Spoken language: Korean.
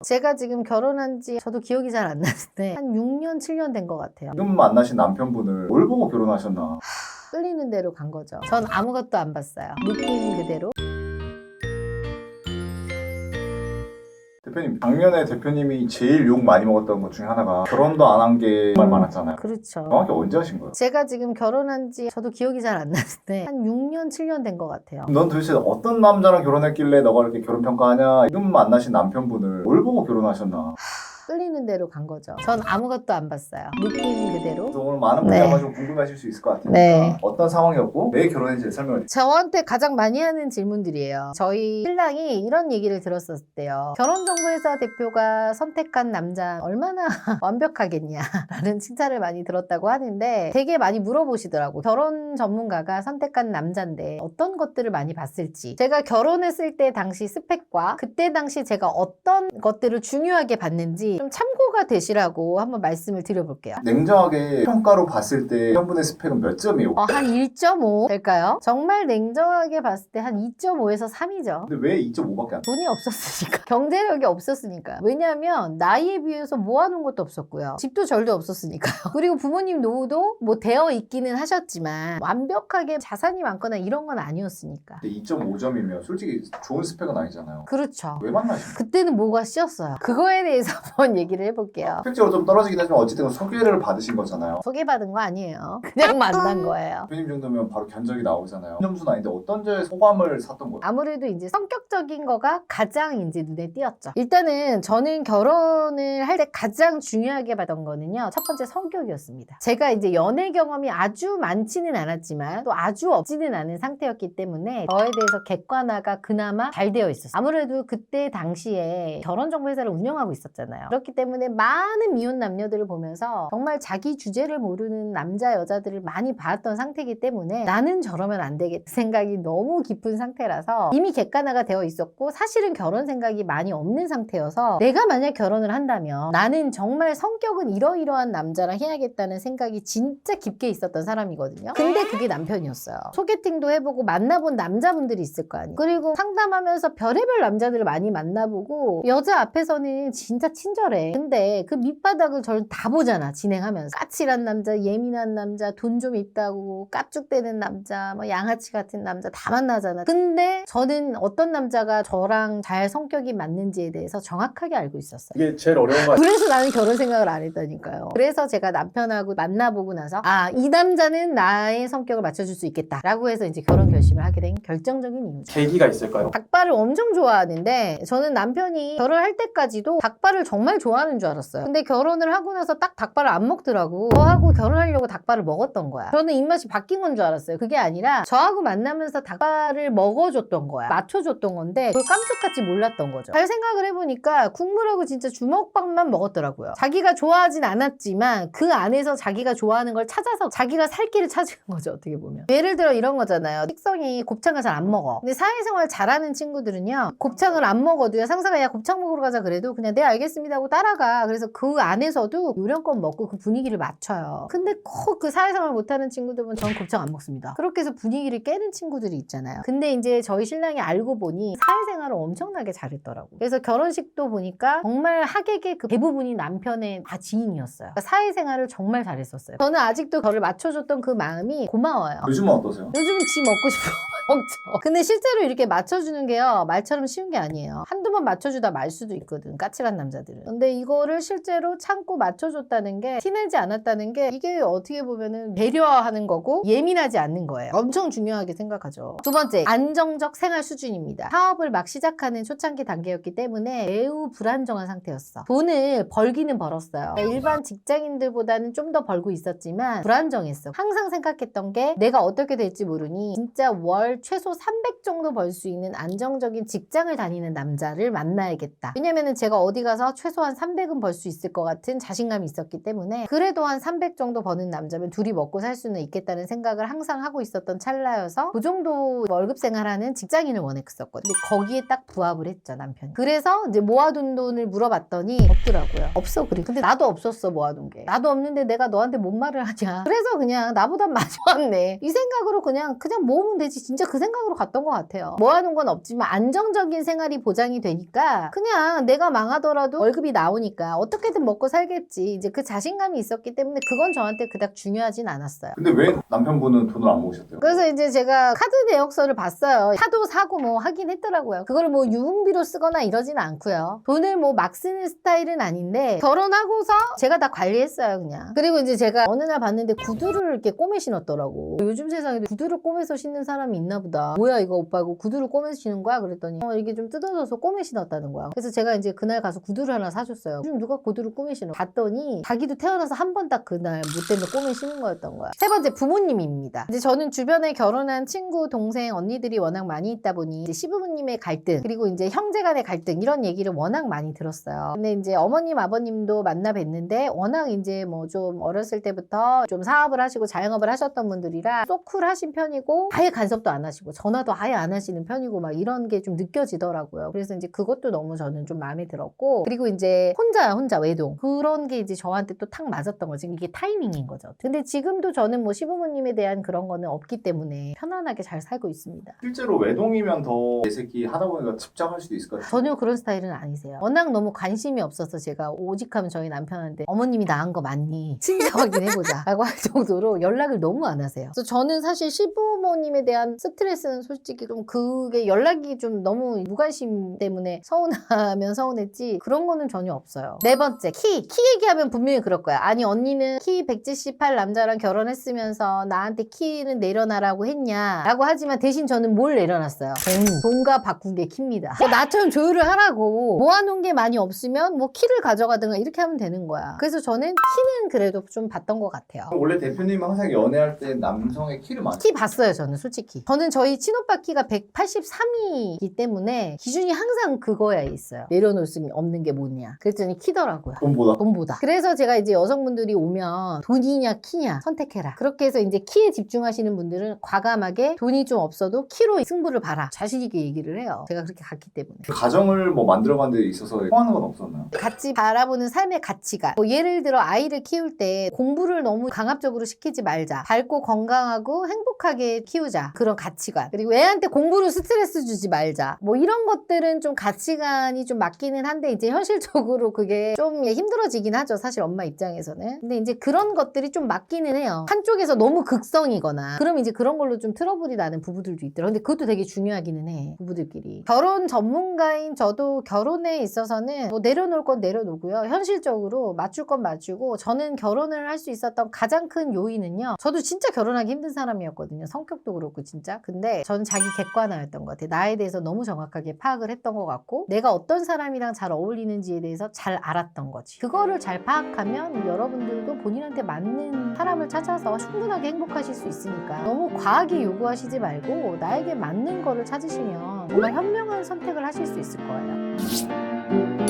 제가 지금 결혼한 지 저도 기억이 잘 안 나는데 한 6년, 7년 된 것 같아요. 지금 만나신 남편분을 뭘 보고 결혼하셨나? 끌리는 대로 간 거죠. 전 아무것도 안 봤어요. 느낌 그대로. 대표님, 작년에 대표님이 제일 욕 많이 먹었던 것 중에 하나가 결혼도 안 한 게 정말 많았잖아요. 그렇죠. 정확히 언제 하신 거예요? 제가 지금 결혼한 지 저도 기억이 잘 안 나는데 한 6년, 7년 된 것 같아요. 넌 도대체 어떤 남자랑 결혼했길래 너가 이렇게 결혼 평가하냐? 지금 만나신 남편분을 뭘 보고 결혼하셨나? 끌리는 대로 간 거죠. 전 아무것도 안 봤어요. 느낌 그대로. 그래서 오늘 많은 네. 분들이 좀 궁금해하실 수 있을 것 같으니까 네. 어떤 상황이었고 왜 결혼했는지 설명을 해주세요. 저한테 가장 많이 하는 질문들이에요. 저희 신랑이 이런 얘기를 들었었대요. 결혼정보회사 대표가 선택한 남자 얼마나 완벽하겠냐라는 칭찬을 많이 들었다고 하는데 되게 많이 물어보시더라고요. 결혼 전문가가 선택한 남자인데 어떤 것들을 많이 봤을지. 제가 결혼했을 때 당시 스펙과 그때 당시 제가 어떤 것들을 중요하게 봤는지 좀 참고가 되시라고 한번 말씀을 드려볼게요. 냉정하게 평가로 봤을 때 남편분의 스펙은 몇 점이에요? 한 1.5 될까요? 정말 냉정하게 봤을 때 한 2.5에서 3이죠. 근데 왜 2.5밖에 안 돼? 돈이 없었으니까. 경제력이 없었으니까. 왜냐하면 나이에 비해서 모아놓은 것도 없었고요. 집도 절도 없었으니까요. 그리고 부모님 노후도 뭐 되어 있기는 하셨지만 완벽하게 자산이 많거나 이런 건 아니었으니까. 2.5점이면 솔직히 좋은 스펙은 아니잖아요. 그렇죠. 왜 만나신 거예요? 그때는 뭐가 씌었어요. 그거에 대해서 한번 얘기를 해볼게요. 스펙적으로 좀 떨어지긴 하지만 어쨌든 소개를 받으신 거잖아요. 소개받은 거 아니에요. 그냥 만난 거예요. 대표님 정도면 바로 견적이 나오잖아요. 점수는 아닌데 어떤 점에 소감을 샀던 거예요? 아무래도 이제 성격적인 거가 가장 이제 눈에 띄었죠. 일단은 저는 결혼을 할 때 가장 중요하게 봤던 거는요. 첫 번째 성격이었습니다. 제가 이제 연애 경험이 아주 많지는 않았지만 또 아주 없지는 않은 상태였기 때문에 저에 대해서 객관화가 그나마 잘 되어 있었어요. 아무래도 그때 당시에 결혼정보회사를 운영하고 있었잖아요. 그렇기 때문에 많은 미혼 남녀들을 보면서 정말 자기 주제를 모르는 남자 여자들을 많이 봤던 상태이기 때문에 나는 저러면 안 되겠다 생각이 너무 깊은 상태라서 이미 객관화가 되어 있었고 사실은 결혼 생각이 많이 없는 상태여서 내가 만약 결혼을 한다면 나는 정말 성격은 이러이러한 남자랑 해야겠다는 생각이 진짜 깊게 있었던 사람이거든요. 근데 그게 남편이었어요. 소개팅도 해보고 만나본 남자분들이 있을 거 아니에요. 그리고 상담하면서 별의별 남자들을 많이 만나보고 여자 앞에서는 진짜 친절해. 근데 그 밑바닥을 저는 다 보잖아. 진행하면서 까칠한 남자, 예민한 남자, 돈 좀 있다고 깝죽대는 남자, 뭐 양아치 같은 남자 다 만나잖아. 근데 저는 어떤 남자가 저랑 잘 성격이 맞는지에 대해서 정확하게 알고 있었어요. 이게 제일 어려운 거 그래서 나는 결혼 생각을 안 했다니까요. 그래서 제가 남편하고 만나보고 나서 이 남자는 나의 성격을 맞춰줄 수 있겠다라고 해서 이제 결혼 결심을 하게 된 결정적인 이유죠. 계기가 있을까요? 닭발을 엄청 좋아하는데 저는 남편이 결혼할 때까지도 닭발을 정말 좋아하는 줄 알았어요. 근데 결혼을 하고 나서 딱 닭발을 안 먹더라고. 저하고 결혼하려고 닭발을 먹었던 거야. 저는 입맛이 바뀐 건 줄 알았어요. 그게 아니라 저하고 만나면서 닭발을 먹어줬던 거야. 맞춰줬던 건데 그걸 깜짝같이 몰랐던 거죠. 잘 생각을 해보니까 국물하고 진짜 주먹밥만 먹었더라고요. 자기가 좋아하진 않았지만 그 안에서 자기가 좋아하는 걸 찾아서 자기가 살 길을 찾은 거죠. 어떻게 보면. 예를 들어 이런 거잖아요. 식성이 곱창을 잘 안 먹어. 근데 사회생활 잘하는 친구들은요. 곱창을 안 먹어도요. 상사가 야 곱창 먹으러 가자 그래도 그냥 네 알겠습니다 하고 따라가. 그래서 그 안에서도 요령껏 먹고 그 분위기를 맞춰요. 근데 꼭 그 사회생활 못하는 친구들은 전 곱창 안 먹습니다. 그렇게 해서 분위기를 깨는 친구들이 있잖아요. 근데 이제 저희 신랑이 알고 보니 사회생활을 엄청나게 잘했더라고. 그래서 결혼식도 보니까 정말 하객의 그 대부분이 남편의 다 지인이었어요. 그러니까 사회생활을 정말 잘했었어요. 저는 아직도 저를 맞춰줬던 그 마음이 고마워요. 요즘은 어떠세요? 요즘은 지 먹고 싶어 먹죠. 근데 실제로 이렇게 맞춰주는 게요. 말처럼 쉬운 게 아니에요. 한두 번 맞춰주다 말 수도 있거든. 까칠한 남자들은. 근데 이거를 실제로 참고 맞춰줬다는 게 티내지 않았다는 게 이게 어떻게 보면은 배려하는 거고 예민하지 않는 거예요. 엄청 중요하게 생각하죠. 두 번째, 안정적 생활 수준입니다. 사업을 막 시작하는 초창기 단계였기 때문에 매우 불안정한 상태였어. 돈을 벌기는 벌었어요. 그러니까 일반 직장인들보다는 좀 더 벌고 있었지만 불안정했어. 항상 생각했던 게 내가 어떻게 될지 모르니 진짜 월 최소 300 정도 벌 수 있는 안정적인 직장을 다니는 남자를 만나야겠다. 왜냐면은 제가 어디 가서 최소 최소한 300은 벌 수 있을 것 같은 자신감이 있었기 때문에 그래도 한 300 정도 버는 남자면 둘이 먹고 살 수는 있겠다는 생각을 항상 하고 있었던 찰나여서 그 정도 월급 생활하는 직장인을 원했었거든요. 근데 거기에 딱 부합을 했죠, 남편이. 그래서 이제 모아둔 돈을 물어봤더니 없더라고요. 없어, 그래. 근데 나도 없었어, 모아둔 게. 나도 없는데 내가 너한테 뭔 말을 하냐. 그래서 그냥 나보다 많이 왔네. 이 생각으로 그냥 모으면 되지. 진짜 그 생각으로 갔던 것 같아요. 모아놓은 건 없지만 안정적인 생활이 보장이 되니까 그냥 내가 망하더라도 월급이 나오니까 어떻게든 먹고 살겠지. 이제 그 자신감이 있었기 때문에 그건 저한테 그닥 중요하진 않았어요. 근데 왜 남편분은 돈을 안 모으셨대요? 그래서 이제 제가 카드 내역서를 봤어요. 차도 사고 뭐 하긴 했더라고요. 그걸 뭐 유흥비로 쓰거나 이러진 않고요. 돈을 뭐 막 쓰는 스타일은 아닌데 결혼하고서 제가 다 관리했어요, 그냥. 그리고 이제 제가 어느 날 봤는데 구두를 이렇게 꼬매 신었더라고. 요즘 세상에 구두를 꼬매서 신는 사람이 있나 보다. 뭐야 이거 오빠 이거 구두를 꼬매서 신는 거야? 그랬더니 이게 좀 뜯어져서 꼬매 신었다는 거야. 그래서 제가 이제 그날 가서 구두를 하나 사줬어요. 요즘 누가 구두를 꼬매 신어? 봤더니 자기도 태어나서 한 번 딱 그날 뭐 때문에 꼬매 신은 거였던 거야. 세 번째, 부모님입니다. 이제 저는 주변에 결혼한 친구, 동생, 언니들이 워낙 많이 있다 보니 이제 시부모님의 갈등 그리고 이제 형제 간의 갈등 이런 얘기를 워낙 많이 들었어요. 근데 이제 어머님, 아버님도 만나 뵀는데 워낙 이제 뭐 좀 어렸을 때부터 좀 사업을 하시고 자영업을 하셨던 분들이라 쏙 쿨하신 편이고 아예 간섭도 안 하시고 전화도 아예 안 하시는 편이고 막 이런 게 좀 느껴지더라고요. 그래서 이제 그것도 너무 저는 좀 마음에 들었고 그리고 이제 혼자 외동 그런 게 이제 저한테 또 탁 맞았던 거지. 이게 타이밍인 거죠. 근데 지금도 저는 뭐 시부모님에 대한 그런 거는 없기 때문에 편안하게 잘 살고 있습니다. 실제로 외동이면 더 내 새끼 하다 보니까 집착할 수도 있을 것 같아요. 전혀 그런 스타일은 아니세요. 워낙 너무 관심이 없어서 제가 오직하면 저희 남편한테 어머님이 낳은 거 맞니? 친자 확인해보자 라고 할 정도로 연락을 너무 안 하세요. 그래서 저는 사실 시부모님에 대한 스트레스는 솔직히 좀 그게 연락이 좀 너무 무관심 때문에 서운하면 서운했지 그런 거는 전혀 없어요. 네 번째, 키 얘기하면 분명히 그럴 거야. 아니 언니는 키 178 남자랑 결혼했으면서 나한테 키는 내려놔라고 했냐 라고 하지만 대신 저는 뭘 내려놨어요? 돈과 바꾼 게 키입니다. 나처럼 조율을 하라고 모아놓은 게 많이 없으면 뭐 키를 가져가든가 이렇게 하면 되는 거야. 그래서 저는 키는 그래도 좀 봤던 것 같아요. 원래 대표님은 항상 연애할 때 남성의 키를 많이 키 봤어요, 저는 솔직히. 저는 저희 친오빠 키가 183이기 때문에 기준이 항상 그거야 있어요. 내려놓을 수 없는 게 뭐냐. 그랬더니 키더라고요. 돈보다. 그래서 제가 이제 여성분들이 오면 돈이냐 키냐 선택해라. 그렇게 해서 이제 키에 집중하시는 분들은 과감하게 돈이 좀 없어도 키로 승부를 봐라. 자신 있게 얘기를 해요. 제가 그렇게 갔기 때문에. 가정을 뭐 만들어가는 데 있어서 통하는 건 없었나요? 같이 바라보는 삶의 가치관. 뭐 예를 들어 아이를 키울 때 공부를 너무 강압적으로 시키지 말자. 밝고 건강하고 행복하게 키우자. 그런 가치관. 그리고 애한테 공부로 스트레스 주지 말자. 뭐 이런 것들은 좀 가치관이 좀 맞기는 한데 이제 현실적으로 그게 좀 힘들어지긴 하죠. 사실 엄마 입장에서는. 근데 이제 그런 것들이 좀 맞기는 해요. 한쪽에서 너무 극성이거나 그럼 이제 그런 걸로 좀 트러블이 나는 부부들도 있더라고요. 근데 그것도 되게 중요하기는 해. 부부들끼리. 결혼 전문가인 저도 결혼에 있어서는 뭐 내려놓을 건 내려놓고요. 현실적으로 맞출 건 맞추고 저는 결혼을 할 수 있었던 가장 큰 요인은요. 저도 진짜 결혼하기 힘든 사람이었거든요. 성격도 그렇고 진짜. 근데 저는 자기 객관화였던 것 같아요. 나에 대해서 너무 정확하게 파악을 했던 것 같고 내가 어떤 사람이랑 잘 어울리는지에 대해서 잘 알았던 거지. 그거를 잘 파악하면 여러분들도 본인한테 맞는 사람을 찾아서 충분하게 행복하실 수 있으니까 너무 과하게 요구하시지 말고 나에게 맞는 거를 찾으시면 정말 현명한 선택을 하실 수 있을 거예요.